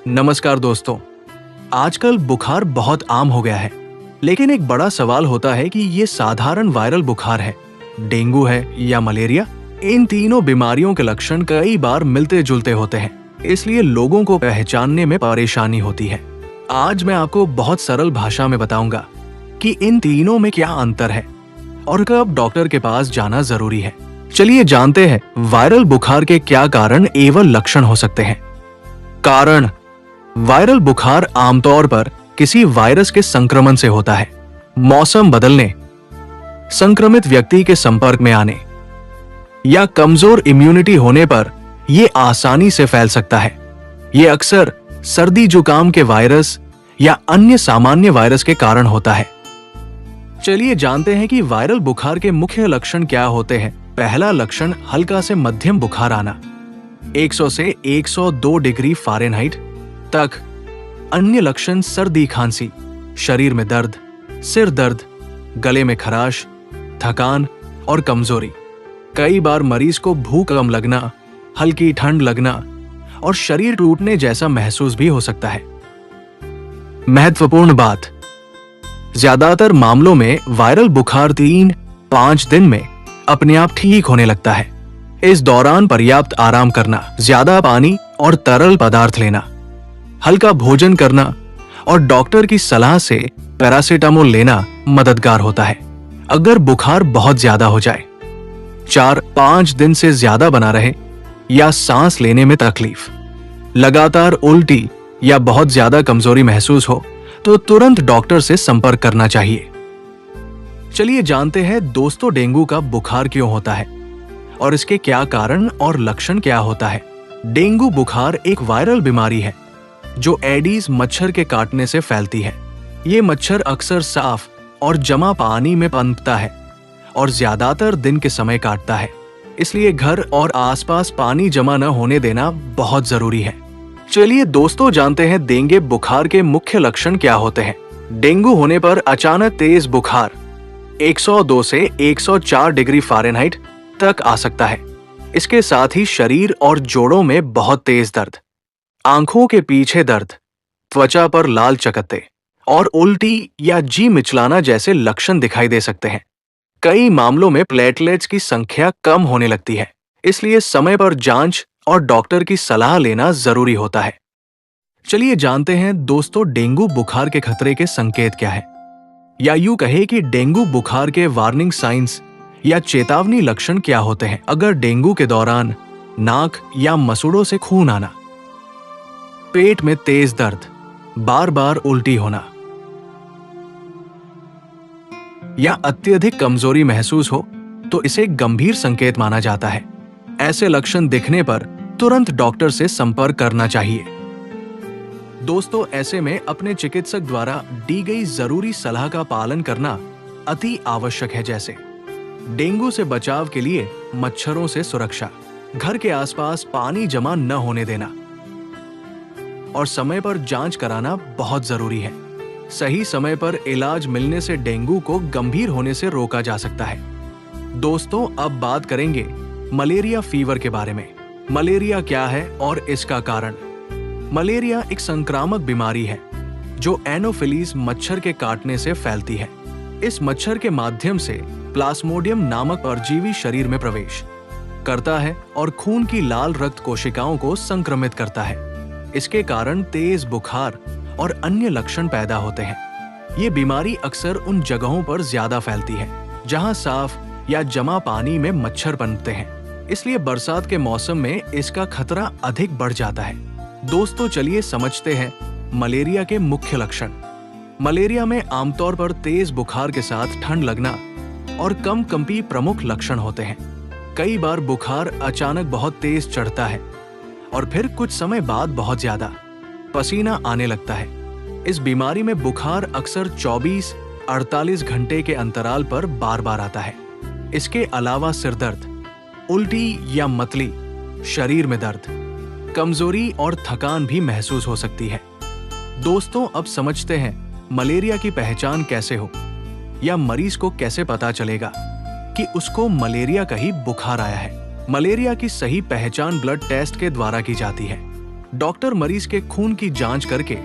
नमस्कार दोस्तों। आजकल बुखार बहुत आम हो गया है, लेकिन एक बड़ा सवाल होता है कि ये साधारण वायरल बुखार है, डेंगू है या मलेरिया। इन तीनों बीमारियों के लक्षण कई बार मिलते जुलते होते हैं, इसलिए लोगों को पहचानने में परेशानी होती है। आज मैं आपको बहुत सरल भाषा में बताऊंगा कि इन तीनों में क्या अंतर है और कब डॉक्टर के पास जाना जरूरी है। चलिए जानते हैं वायरल बुखार के क्या कारण एवं लक्षण हो सकते हैं। कारण: वायरल बुखार आमतौर पर किसी वायरस के संक्रमण से होता है। मौसम बदलने, संक्रमित व्यक्ति के संपर्क में आने या कमजोर इम्यूनिटी होने पर यह आसानी से फैल सकता है। यह अक्सर सर्दी जुकाम के वायरस या अन्य सामान्य वायरस के कारण होता है। चलिए जानते हैं कि वायरल बुखार के मुख्य लक्षण क्या होते हैं। पहला लक्षण हल्का से मध्यम बुखार आना, 100 से 102 डिग्री फ़ारेनहाइट तक। अन्य लक्षण सर्दी खांसी, शरीर में दर्द, सिर दर्द, गले में खराश, थकान और कमजोरी। कई बार मरीज को भूख कम लगना, हल्की ठंड लगना और शरीर टूटने जैसा महसूस भी हो सकता है। महत्वपूर्ण बात: ज्यादातर मामलों में वायरल बुखार 3-5 दिन में अपने आप ठीक होने लगता है। इस दौरान पर्याप्त आराम करना, ज्यादा पानी और तरल पदार्थ लेना, हल्का भोजन करना और डॉक्टर की सलाह से पैरासीटामोल लेना मददगार होता है। अगर बुखार बहुत ज्यादा हो जाए, 4-5 दिन से ज्यादा बना रहे या सांस लेने में तकलीफ, लगातार उल्टी या बहुत ज्यादा कमजोरी महसूस हो तो तुरंत डॉक्टर से संपर्क करना चाहिए। चलिए जानते हैं दोस्तों, डेंगू का बुखार क्यों होता है और इसके क्या कारण और लक्षण क्या होता है। डेंगू बुखार एक वायरल बीमारी है जो एडीज मच्छर के काटने से फैलती है। ये मच्छर अक्सर साफ और जमा पानी में पनपता है और ज्यादातर दिन के समय काटता है, इसलिए घर और आसपास पानी जमा न होने देना बहुत जरूरी है। चलिए दोस्तों जानते हैं डेंगू बुखार के मुख्य लक्षण क्या होते हैं। डेंगू होने पर अचानक तेज बुखार 102 से 104 डिग्री फ़ारेनहाइट तक आ सकता है। इसके साथ ही शरीर और जोड़ों में बहुत तेज दर्द, आंखों के पीछे दर्द, त्वचा पर लाल चकत्ते और उल्टी या जी मिचलाना जैसे लक्षण दिखाई दे सकते हैं। कई मामलों में प्लेटलेट्स की संख्या कम होने लगती है, इसलिए समय पर जांच और डॉक्टर की सलाह लेना जरूरी होता है। चलिए जानते हैं दोस्तों, डेंगू बुखार के खतरे के संकेत क्या है, या यूं कहे कि डेंगू बुखार के वार्निंग साइंस या चेतावनी लक्षण क्या होते हैं। अगर डेंगू के दौरान नाक या मसूड़ों से खून आना, पेट में तेज दर्द, बार बार उल्टी होना या अत्यधिक कमजोरी महसूस हो तो इसे गंभीर संकेत माना जाता है। ऐसे लक्षण दिखने पर तुरंत डॉक्टर से संपर्क करना चाहिए। दोस्तों, ऐसे में अपने चिकित्सक द्वारा दी गई जरूरी सलाह का पालन करना अति आवश्यक है। जैसे डेंगू से बचाव के लिए मच्छरों से सुरक्षा, घर के आसपास पानी जमा न होने देना और समय पर जांच कराना बहुत जरूरी है। सही समय पर इलाज मिलने से डेंगू को गंभीर होने से रोका जा सकता है। दोस्तों, अब बात करेंगे मलेरिया फीवर के बारे में। मलेरिया क्या है और इसका कारण। मलेरिया एक संक्रामक बीमारी है जो एनोफिलीज मच्छर के काटने से फैलती है। इस मच्छर के माध्यम से प्लाज्मोडियम नामक परजीवी शरीर में प्रवेश करता है और खून की लाल रक्त कोशिकाओं को संक्रमित करता है। इसके कारण तेज बुखार और अन्य लक्षण पैदा होते हैं। ये बीमारी अक्सर उन जगहों पर ज्यादा फैलती है जहां साफ या जमा पानी में मच्छर पनपते हैं, इसलिए बरसात के मौसम में इसका खतरा अधिक बढ़ जाता है। दोस्तों, चलिए समझते हैं मलेरिया के मुख्य लक्षण। मलेरिया में आमतौर पर तेज बुखार के साथ ठंड लगना और कम कंपी प्रमुख लक्षण होते हैं। कई बार बुखार अचानक बहुत तेज चढ़ता है और फिर कुछ समय बाद बहुत ज्यादा पसीना आने लगता है। इस बीमारी में बुखार अक्सर 24-48 घंटे के अंतराल पर बार बार आता है। इसके अलावा सिरदर्द, उल्टी या मतली, शरीर में दर्द, कमजोरी और थकान भी महसूस हो सकती है। दोस्तों, अब समझते हैं मलेरिया की पहचान कैसे हो या मरीज को कैसे पता चलेगा कि उसको मलेरिया का ही बुखार आया है। मलेरिया की सही पहचान ब्लड टेस्ट के द्वारा की जाती है। डॉक्टर मरीज के खून की जांच करके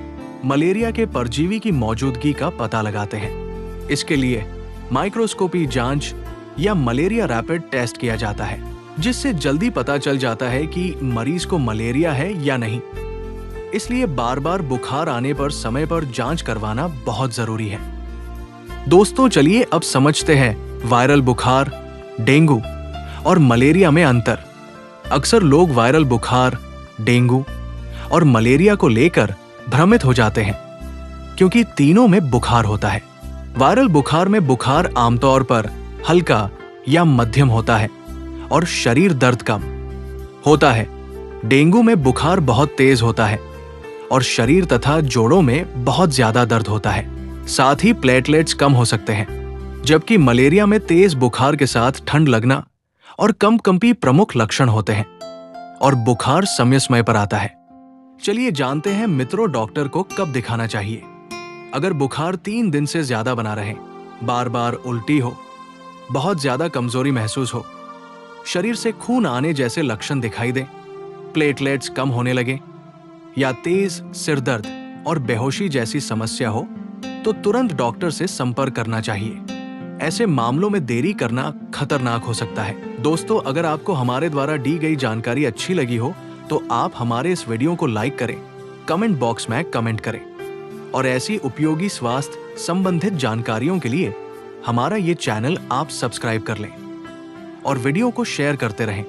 मलेरिया के परजीवी की मौजूदगी का पता लगाते हैं। इसके लिए माइक्रोस्कोपी जांच या मलेरिया रैपिड टेस्ट किया जाता है, जिससे जल्दी पता चल जाता है कि मरीज को मलेरिया है या नहीं। इसलिए बार बार बुखार आने पर समय पर जांच करवाना बहुत जरूरी है। दोस्तों, चलिए अब समझते हैं वायरल बुखार, डेंगू और मलेरिया में अंतर। अक्सर लोग वायरल बुखार, डेंगू और मलेरिया को लेकर भ्रमित हो जाते हैं, क्योंकि तीनों में बुखार होता है। वायरल बुखार में बुखार आमतौर पर हल्का या मध्यम होता है और शरीर दर्द कम होता है। डेंगू में बुखार बहुत तेज होता है और शरीर तथा जोड़ों में बहुत ज्यादा दर्द होता है। साथ ही प्लेटलेट्स कम हो सकते हैं, जबकि मलेरिया में तेज बुखार के साथ ठंड लगना और कंपी प्रमुख लक्षण होते हैं और बुखार समय समय पर आता है। चलिए जानते हैं मित्रों, डॉक्टर को कब दिखाना चाहिए। अगर बुखार 3 दिन से ज्यादा बना रहे, बार बार उल्टी हो, बहुत ज्यादा कमजोरी महसूस हो, शरीर से खून आने जैसे लक्षण दिखाई दें, प्लेटलेट्स कम होने लगे या तेज सिरदर्द और बेहोशी जैसी समस्या हो, तो तुरंत डॉक्टर से संपर्क करना चाहिए। ऐसे मामलों में देरी करना खतरनाक हो सकता है। दोस्तों, अगर आपको हमारे द्वारा दी गई जानकारी अच्छी लगी हो तो आप हमारे इस वीडियो को लाइक करें, कमेंट बॉक्स में कमेंट करें और ऐसी उपयोगी स्वास्थ्य संबंधित जानकारियों के लिए हमारा ये चैनल आप सब्सक्राइब कर लें और वीडियो को शेयर करते रहें।